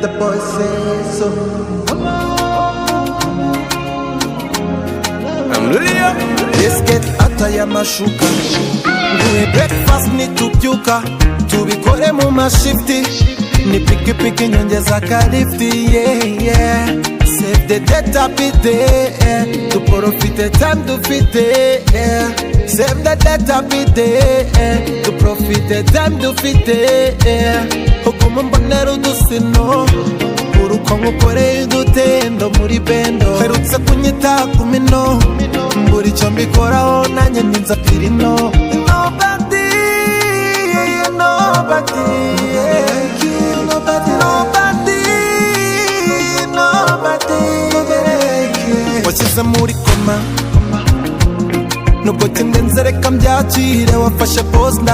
the boy say so. Let's get out ya mashuka, nguye breakfast nitubyuka, tubikore mu mashifti, ni piki piki nyongeza kalifti, yeah yeah. Save the data bite, yeah. To profite time to fit, yeah. Save the data bite, yeah. To profite time to fit, yeah. Hukumu mbonera udusino, uruko nkukore udutendo muri bendo. Herutse kunyita kumino, mburi cyo mbikoraho nanjye ninza pirino. Nobody, nobody, washyize muri koma, nubwo cyendenzereka mbyakire wafashe pose.